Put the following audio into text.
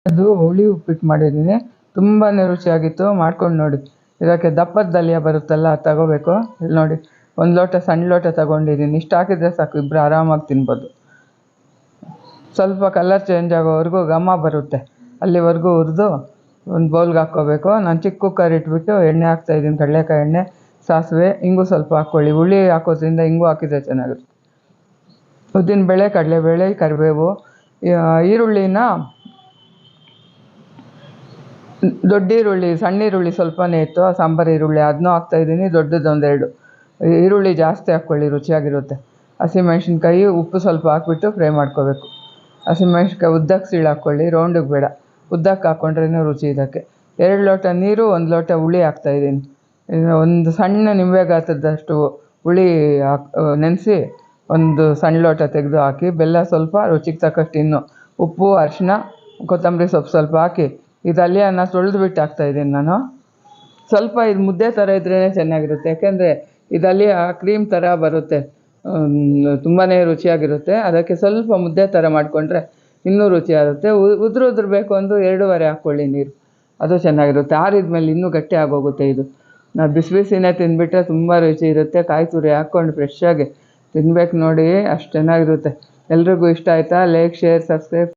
ಅದು ಹುಳಿ ಉಪ್ಪಿಟ್ಟು ಮಾಡಿದ್ದೀನಿ, ತುಂಬಾ ರುಚಿಯಾಗಿತ್ತು. ಮಾಡ್ಕೊಂಡು ನೋಡಿ. ಇದಕ್ಕೆ ದಪ್ಪದ ದಲಿಯ ಬರುತ್ತಲ್ಲ, ಅದು ತಗೋಬೇಕು. ಇಲ್ಲಿ ನೋಡಿ, ಒಂದು ಲೋಟ ಸಣ್ಣ ಲೋಟ ತಗೊಂಡಿದ್ದೀನಿ. ಇಷ್ಟು ಹಾಕಿದರೆ ಸಾಕು, ಇಬ್ಬರು ಆರಾಮಾಗಿ ತಿನ್ಬೋದು. ಸ್ವಲ್ಪ ಕಲರ್ ಚೇಂಜ್ ಆಗೋವರೆಗೂ ಘಮ ಬರುತ್ತೆ, ಅಲ್ಲಿವರೆಗೂ ಹುರಿದು ಒಂದು ಬೌಲ್ಗೆ ಹಾಕ್ಕೋಬೇಕು. ನಾನು ಚಿಕ್ಕ ಕುಕ್ಕರ್ ಇಟ್ಬಿಟ್ಟು ಎಣ್ಣೆ ಹಾಕ್ತಾಯಿದ್ದೀನಿ, ಕಡಲೆಕಾಯಿ ಎಣ್ಣೆ, ಸಾಸಿವೆ, ಇಂಗು ಸ್ವಲ್ಪ ಹಾಕ್ಕೊಳ್ಳಿ. ಹುಳಿ ಹಾಕೋದ್ರಿಂದ ಇಂಗು ಹಾಕಿದರೆ ಚೆನ್ನಾಗಿರುತ್ತೆ. ಉದ್ದಿನಬೇಳೆ, ಕಡಲೆಬೇಳೆ, ಕರಿಬೇವು, ಈರುಳ್ಳಿನ ದೊಡ್ಡ ಈರುಳ್ಳಿ, ಸಣ್ಣ ಈರುಳ್ಳಿ ಸ್ವಲ್ಪನೇ ಇತ್ತು, ಆ ಸಾಂಬಾರು ಈರುಳ್ಳಿ ಅದನ್ನೂ ಹಾಕ್ತಾಯಿದ್ದೀನಿ. ದೊಡ್ಡದೊಂದೆರಡು ಈರುಳ್ಳಿ ಜಾಸ್ತಿ ಹಾಕ್ಕೊಳ್ಳಿ, ರುಚಿಯಾಗಿರುತ್ತೆ. ಹಸಿಮೆಣ್ಸಿನ್ಕಾಯಿ, ಉಪ್ಪು ಸ್ವಲ್ಪ ಹಾಕ್ಬಿಟ್ಟು ಫ್ರೈ ಮಾಡ್ಕೋಬೇಕು. ಹಸಿಮೆಣ್ಸಿನ್ಕಾಯಿ ಉದ್ದಕ್ಕೆ ಸೀಳು ಹಾಕ್ಕೊಳ್ಳಿ, ರೌಂಡಿಗೆ ಬೇಡ, ಉದ್ದಕ್ಕೆ ಹಾಕ್ಕೊಂಡ್ರೇ ರುಚಿ ಇದಕ್ಕೆ. 2 ಲೋಟ ನೀರು, 1 ಲೋಟ ಹುಳಿ ಹಾಕ್ತಾಯಿದ್ದೀನಿ. ಒಂದು ಸಣ್ಣ ನಿಂಬೆ ಗಾತ್ರದಷ್ಟು ಹುಳಿ ನೆನೆಸಿ ಒಂದು ಸಣ್ಣ ಲೋಟ ತೆಗೆದು ಹಾಕಿ, ಬೆಲ್ಲ ಸ್ವಲ್ಪ, ರುಚಿಗೆ ತಕ್ಕಷ್ಟು ಇನ್ನು ಉಪ್ಪು, ಅರಿಶಿನ, ಕೊತ್ತಂಬರಿ ಸೊಪ್ಪು ಸ್ವಲ್ಪ ಹಾಕಿ ಈ ದಲಿಯನ್ನ ತೊಳೆದ್ಬಿಟ್ಟು ಹಾಕ್ತಾಯಿದ್ದೀನಿ ನಾನು. ಸ್ವಲ್ಪ ಇದು ಮುದ್ದೆ ಥರ ಇದ್ರೇ ಚೆನ್ನಾಗಿರುತ್ತೆ, ಯಾಕೆಂದರೆ ಈ ದಲಿಯ ಕ್ರೀಮ್ ಥರ ಬರುತ್ತೆ, ತುಂಬಾ ರುಚಿಯಾಗಿರುತ್ತೆ. ಅದಕ್ಕೆ ಸ್ವಲ್ಪ ಮುದ್ದೆ ಥರ ಮಾಡಿಕೊಂಡ್ರೆ ಇನ್ನೂ ರುಚಿಯಾಗುತ್ತೆ. ಉದುರು ಬೇಕು ಅಂದು 2.5 ಹಾಕ್ಕೊಳ್ಳಿ ನೀರು, ಅದು ಚೆನ್ನಾಗಿರುತ್ತೆ. ಆರಿದ ಮೇಲೆ ಇನ್ನೂ ಗಟ್ಟಿ ಆಗೋಗುತ್ತೆ ಇದು. ನಾವು ಬಿಸಿನೇ ತಿಂದುಬಿಟ್ರೆ ತುಂಬ ರುಚಿ ಇರುತ್ತೆ. ಕಾಯಿ ತುರಿ ಹಾಕ್ಕೊಂಡು ಫ್ರೆಶ್ಶಾಗಿ ತಿನ್ಬೇಕು ನೋಡಿ, ಅಷ್ಟು ಚೆನ್ನಾಗಿರುತ್ತೆ. ಎಲ್ರಿಗೂ ಇಷ್ಟ ಆಯಿತಾ? Like, share, subscribe.